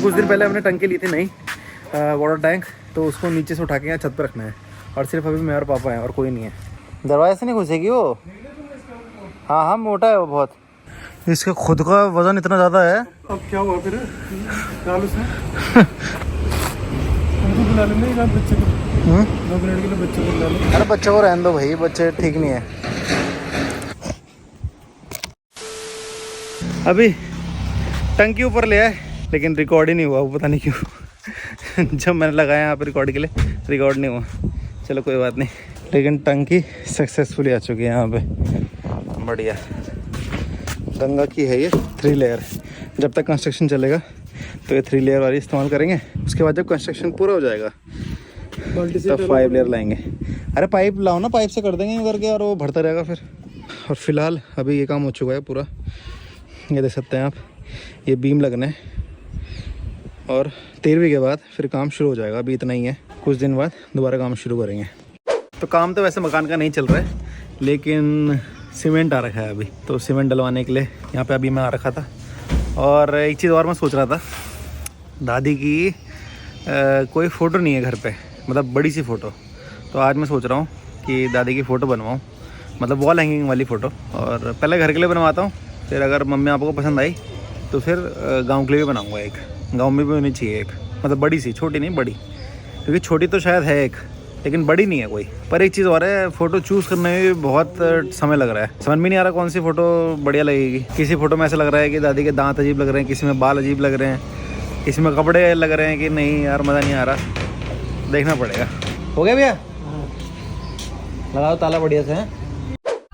कुछ दिन पहले हमने टंकी ली थी नई वाटर टैंक, तो उसको नीचे से उठा के यहाँ छत पर रखना है और सिर्फ अभी मैं और पापा हैं और कोई नहीं है। दरवाजे से नहीं घुसेगी वो। हाँ हाँ मोटा है वो बहुत। इसका खुद का वजन इतना ज़्यादा है। अब क्या हुआ फिर डाल उसमें बुला लेना बच्चे को, 2 मिनट के लिए बच्चे को बुला लो। अरे बच्चे को रहने दो भाई, बच्चे ठीक नहीं है। अभी टंकी ऊपर ले आए लेकिन रिकॉर्ड ही नहीं हुआ, वो पता नहीं क्यों। जब मैंने लगाया यहाँ पर रिकॉर्ड के लिए रिकॉर्ड नहीं हुआ। चलो कोई बात नहीं, लेकिन टंकी सक्सेसफुली आ चुकी है यहाँ पे। बढ़िया गंगा की है ये 3 लेयर। जब तक कंस्ट्रक्शन चलेगा तो ये 3 लेयर वाली इस्तेमाल करेंगे। उसके बाद जब कंस्ट्रक्शन पूरा हो जाएगा तब 5 लेयर लाएंगे। अरे पाइप लाओ ना, पाइप से कर देंगे यूँ करके और वो भरता रहेगा फिर। और फिलहाल अभी ये काम हो चुका है पूरा, ये देख सकते हैं आप। ये बीम लगना है और 13वीं के बाद फिर काम शुरू हो जाएगा। अभी इतना ही है, कुछ दिन बाद दोबारा काम शुरू करेंगे। तो काम तो वैसे मकान का नहीं चल रहा है, लेकिन सीमेंट आ रखा है अभी, तो सीमेंट डलवाने के लिए यहाँ पे अभी मैं आ रखा था। और एक चीज़ और मैं सोच रहा था, दादी की कोई फ़ोटो नहीं है घर पे, मतलब बड़ी सी फ़ोटो। तो आज मैं सोच रहा हूँ कि दादी की फ़ोटो बनवाऊँ, मतलब वॉल हैंगिंग वाली फ़ोटो। और पहले घर के लिए बनवाता हूँ, फिर अगर मम्मी आपको पसंद आई तो फिर गाँव के लिए भी बनाऊँगा। एक गाँव में भी होनी चाहिए एक, मतलब बड़ी सी, छोटी नहीं बड़ी, क्योंकि छोटी तो शायद है एक, लेकिन बड़ी नहीं है कोई। पर एक चीज़ और है, फ़ोटो चूज़ करने में बहुत समय लग रहा है। समझ में नहीं आ रहा कौन सी फ़ोटो बढ़िया लगेगी। किसी फ़ोटो में ऐसा लग रहा है कि दादी के दांत अजीब लग रहे हैं, किसी में बाल अजीब लग रहे हैं, किसी में कपड़े लग रहे हैं कि नहीं यार मज़ा नहीं आ रहा, देखना पड़ेगा। हो गया भैया, लगाओ ताला बढ़िया से।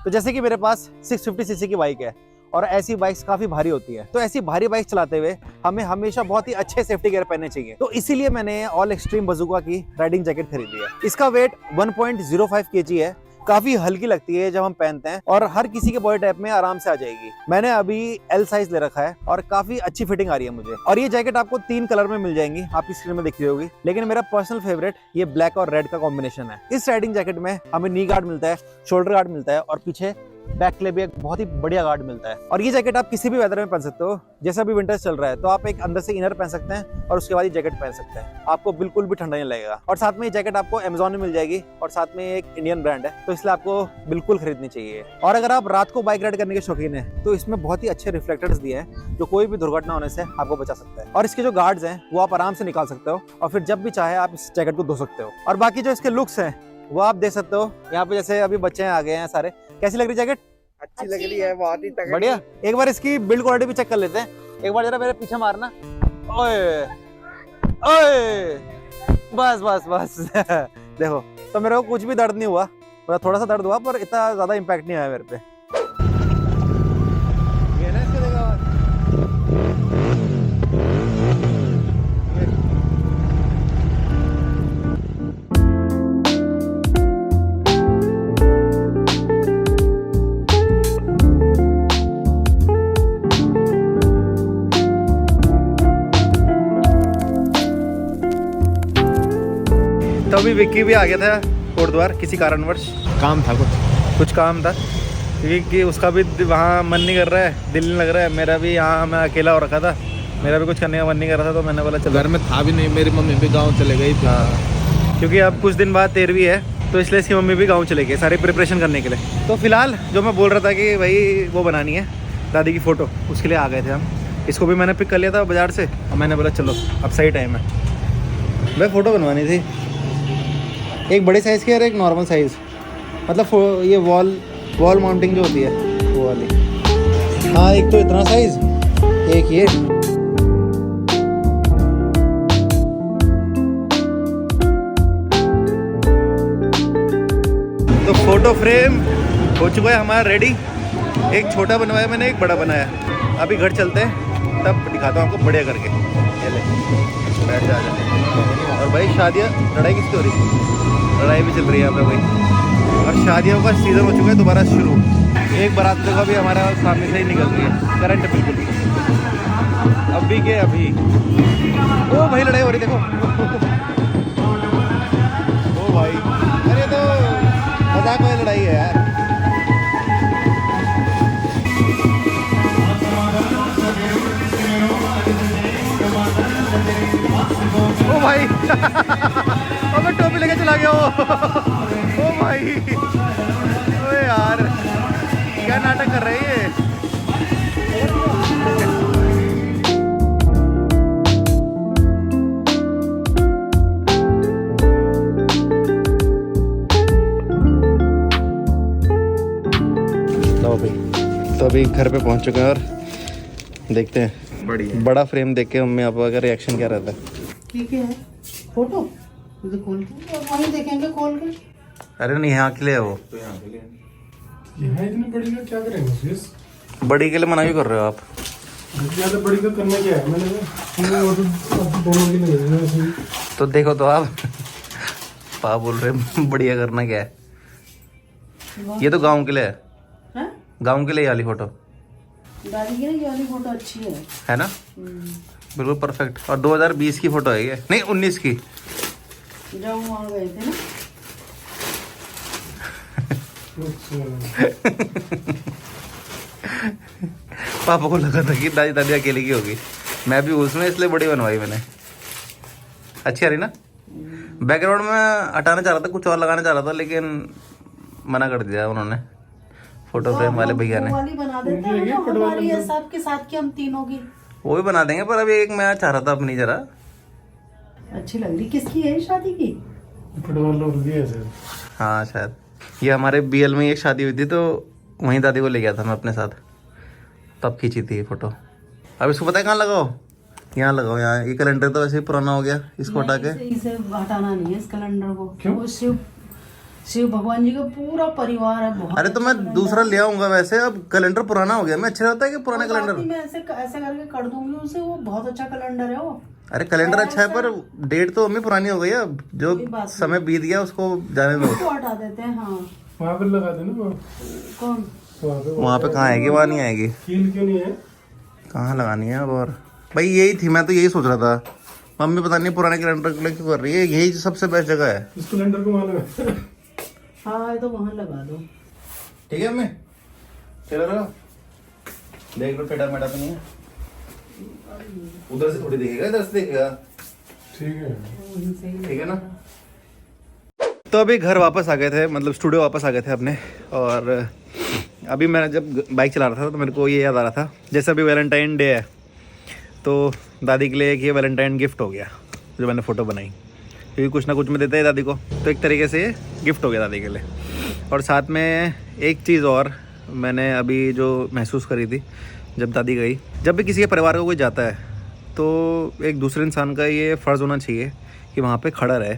तो जैसे कि मेरे पास 650 सीसी की बाइक है और ऐसी बाइक्स काफी भारी होती है, तो ऐसी भारी बाइक चलाते हुए हमें हमेशा बहुत ही अच्छे सेफ्टी गियर पहनने चाहिए। तो इसीलिए मैंने ऑल एक्सट्रीम बज़ूका की राइडिंग जैकेट खरीदी है। इसका वेट 1.05 kg है, काफी हल्की लगती है जब हम पहनते हैं और हर किसी के बॉडी टाइप में आराम से आ जाएगी। मैंने अभी L साइज ले रखा है और काफी अच्छी फिटिंग आ रही है मुझे। और ये जैकेट आपको 3 कलर में मिल जाएंगी, आपकी स्क्रीन में दिख रही होगी, लेकिन मेरा पर्सनल फेवरेट ये ब्लैक और रेड का कॉम्बिनेशन है। इस राइडिंग जैकेट में हमें नी गार्ड मिलता है, शोल्डर गार्ड मिलता है और पीछे बैक के लिए भी एक बहुत ही बढ़िया गार्ड मिलता है। और ये जैकेट आप किसी भी वेदर में पहन सकते हो। जैसा भी विंटर चल रहा है तो आप एक अंदर से इनर पहन सकते हैं और उसके बाद ये जैकेट पहन सकते हैं, आपको बिल्कुल भी ठंडा नहीं लगेगा। और साथ में ये जैकेट आपको अमेज़न में मिल जाएगी और साथ में एक इंडियन ब्रांड है, तो इसलिए आपको बिल्कुल खरीदनी चाहिए। और अगर आप रात को बाइक राइड करने के शौकीन है तो इसमें बहुत ही अच्छे रिफ्लेक्टर्स दिए हैं जो कोई भी दुर्घटना होने से आपको बचा सकता है। और इसके जो गार्ड्स हैं वो आप आराम से निकाल सकते हो और फिर जब भी चाहे आप इस जैकेट को धो सकते हो। और बाकी जो इसके लुक्स हैं वो आप देख सकते हो यहाँ पे। जैसे अभी बच्चे आ गए हैं सारे, कैसी लग रही जैकेट? अच्छी लग रही है, बहुत ही बढ़िया। एक बार इसकी बिल्ड क्वालिटी भी चेक कर लेते हैं। एक बार जरा मेरे पीछे मारना। ओए ओए, बस बस बस। देखो, तो मेरे को कुछ भी दर्द नहीं हुआ, थोड़ा सा दर्द हुआ पर इतना ज्यादा इम्पैक्ट नहीं आया मेरे पे। तो अभी विक्की भी आ गया था कोटद्वार, किसी कारणवश काम था, कुछ काम था, क्योंकि उसका भी वहाँ मन नहीं कर रहा है, दिल नहीं लग रहा है। मेरा भी यहाँ मैं अकेला हो रखा था, मेरा भी कुछ करने का मन नहीं कर रहा था, तो मैंने बोला चलो। घर में था भी नहीं, मेरी मम्मी भी गाँव चले गई थी। हाँ, क्योंकि अब कुछ दिन बाद 13वीं है तो इसलिए इसकी मम्मी भी गाँव चले गई सारी प्रिपरेशन करने के लिए। तो फिलहाल जो मैं बोल रहा था कि भाई वो बनानी है दादी की फ़ोटो, उसके लिए आ गए थे हम। इसको भी मैंने पिक कर लिया था बाज़ार से और मैंने बोला चलो अब सही टाइम है। भाई फ़ोटो बनवानी थी, एक बड़े साइज़ की और एक नॉर्मल साइज़, मतलब ये वॉल माउंटिंग जो होती है वो वाली। हाँ, एक तो इतना साइज़, एक ये। तो फोटो फ्रेम हो चुका है हमारा रेडी। एक छोटा बनवाया मैंने, एक बड़ा बनाया। अभी घर चलते हैं तब दिखाता हूँ आपको बढ़िया करके। ये ले, बैठ जा। और भाई शादियाँ, लड़ाई किसकी हो रही है? लड़ाई भी चल रही है यहाँ पे भाई। और शादियों का सीज़न हो चुका है दोबारा शुरू। एक बारात का भी हमारे सामने से ही निकल रही है, करंट बिल्कुल अभी के अभी। ओ भाई लड़ाई हो रही, देखो। ओ भाई, अरे तो मजाक वाली लड़ाई है यार। अबे टोपी लेके चला गया वो। ओ भाई, ओए यार क्या नाटक कर रहे हैं ये। लो भाई, तो अभी घर पे पहुंच चुके हैं और देखते हैं बड़ा फ्रेम देख के मम्मी पापा का रिएक्शन क्या रहता है। ठीक है फोटो तो खोल के वहीं देखेंगे खोल के। अरे नहीं, यहाँ के लिए है वो। यहाँ इतनी बड़ी का क्या करेंगे फिर? बड़ी के लिए मना क्यों कर रहे हो आप? ज्यादा बड़ी का करना क्या है? मैंने दोनों के लिए ऐसे ही। तो देखो तो आप पापा बोल रहे हैं बढ़िया करना क्या है। ये तो गांव के लिए है, हैं? गांव के लिए वाली फोटो दादी की ना ये वाली फोटो अच्छी है ना, बिल्कुल परफेक्ट। और 2020 की फोटो है ये, नहीं 19 की। जब वहाँ गए थे ना। पापा को लगा था कि दादी दादी अकेले की होगी, मैं भी उसमें इसलिए बड़ी बनवाई मैंने। अच्छी आ रही ना। बैकग्राउंड में हटाना चाह रहा था, कुछ और लगाना चाह रहा था, लेकिन मना कर दिया उन्होंने, फोटो फ्रेम वाले भैया ने। वो वाली बना देते हैं ना हमारी है सबके साथ की, हम तीनों की वो भी बना देंगे, पर अभी एक मैं चाह रहा था अपनी जरा। अच्छी लग रही। किसकी है शादी की? फुटबॉल लोग दिए थे। हाँ शायद ये हमारे बीएल में एक शादी हुई थी, तो वहीं दादी को ले गया था मैं अपने साथ, तब खींची थी ये फोटो। अब इसको पता है कहाँ लगाओ? यहाँ लगाओ, यहाँ। ये कैलेंडर तो वैसे ही पुराना हो गया, इसको हटा के। इसे हटाना नहीं है इस कैलेंडर को। क्यों? वो शिव भगवान जी का पूरा परिवार है बहुत। अरे तो मैं दूसरा ले आऊंगा, वैसे अब कैलेंडर पुराना हो गया। मैं अच्छा लगता है कि पुराना वो बात कैलेंडर। ही मैं ऐसे करके कर दूंगी उसे, वो बहुत अच्छा कैलेंडर है वो। अरे कैलेंडर अच्छा है, पर डेट तो मम्मी पुरानी हो गई है। अब जो कोई बात समय बीत गया उसको जाने दो। उसको हटा देते हैं। हाँ वहाँ पे लगा देना वो। कौन? वहाँ पे कहाँ आएगी, वहाँ नहीं आएगी। कील क्यों नहीं है? कहाँ लगानी है अब? और भाई यही थी, मैं तो यही सोच रहा था। मम्मी पता नहीं पुराने कैलेंडर के लिए क्यों कर रही है, यही सबसे बेस्ट जगह है। इस कैलेंडर को वहाँ लगा। हाँ तो वहाँ लगा दो। ठीक है मम्मी, चलो रहो, देख लो टेढ़ा मेढ़ा तो नहीं है। उधर से थोड़ी दिखेगा, इधर से दिखेगा। ठीक है, ठीक है ना। तो अभी घर वापस आ गए थे, मतलब स्टूडियो वापस आ गए थे अपने। और अभी मैं जब बाइक चला रहा था तो मेरे को ये याद आ रहा था, जैसे अभी वैलेंटाइन डे है, तो दादी के लिए एक ये वैलेंटाइन गिफ्ट हो गया जो मैंने फ़ोटो बनाई, क्योंकि कुछ ना कुछ में देते हैं दादी को, तो एक तरीके से ये गिफ्ट हो गया दादी के लिए। और साथ में एक चीज़ और मैंने अभी जो महसूस करी थी जब दादी गई, जब भी किसी के परिवार का कोई जाता है तो एक दूसरे इंसान का ये फ़र्ज़ होना चाहिए कि वहाँ पे खड़ा रहे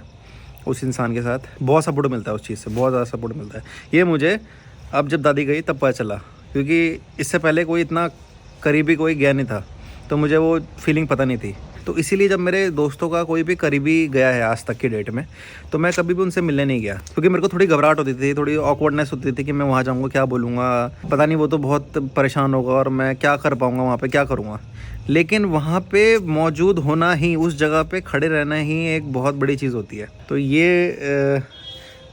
उस इंसान के साथ। बहुत सपोर्ट मिलता है उस चीज़ से, बहुत ज़्यादा सपोर्ट मिलता है। ये मुझे अब जब दादी गई तब पता चला, क्योंकि इससे पहले कोई इतना करीबी कोई गया नहीं था, तो मुझे वो फीलिंग पता नहीं थी। तो इसीलिए जब मेरे दोस्तों का कोई भी करीबी गया है आज तक की डेट में, तो मैं कभी भी उनसे मिलने नहीं गया, क्योंकि मेरे को थोड़ी घबराहट होती थी, थोड़ी ऑकवर्डनेस होती थी कि मैं वहाँ जाऊँगा क्या बोलूँगा, पता नहीं वो तो बहुत परेशान होगा और मैं क्या कर पाऊँगा वहाँ पे, क्या करूँगा। लेकिन वहाँ पे मौजूद होना ही, उस जगह पे खड़े रहना ही एक बहुत बड़ी चीज़ होती है। तो ये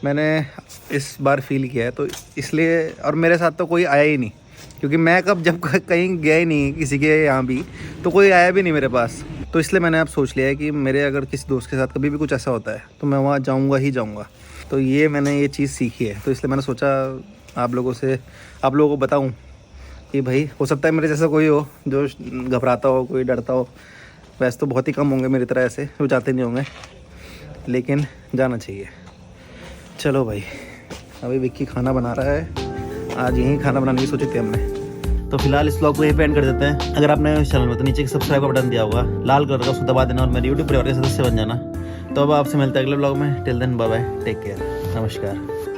मैंने इस बार फील किया है, तो इसलिए। और मेरे साथ तो कोई आया ही नहीं, क्योंकि मैं जब कहीं गया ही नहीं किसी के यहाँ भी, तो कोई आया भी नहीं मेरे पास। तो इसलिए मैंने अब सोच लिया है कि मेरे अगर किसी दोस्त के साथ कभी भी कुछ ऐसा होता है तो मैं वहाँ जाऊँगा ही जाऊँगा। तो ये मैंने ये चीज़ सीखी है, तो इसलिए मैंने सोचा आप लोगों को बताऊँ कि भाई हो सकता है मेरे जैसा कोई हो जो घबराता हो, कोई डरता हो। वैसे तो बहुत ही कम होंगे मेरी तरह ऐसे, वो जाते नहीं होंगे, लेकिन जाना चाहिए। चलो भाई, अभी विक्की खाना बना रहा है, आज यहीं खाना बनाने की सोची थी हमने। तो फिलहाल इस व्लॉग को यहीं पे एंड कर देते हैं। अगर आपने इस चैनल में तो नीचे सब्सक्राइब का बटन दिया होगा लाल कलर का, उसको दबा देना और मेरे यूट्यूब परिवार के सदस्य बन जाना। तो अब आपसे मिलते हैं अगले व्लॉग में। Till then bye bye, take care, नमस्कार।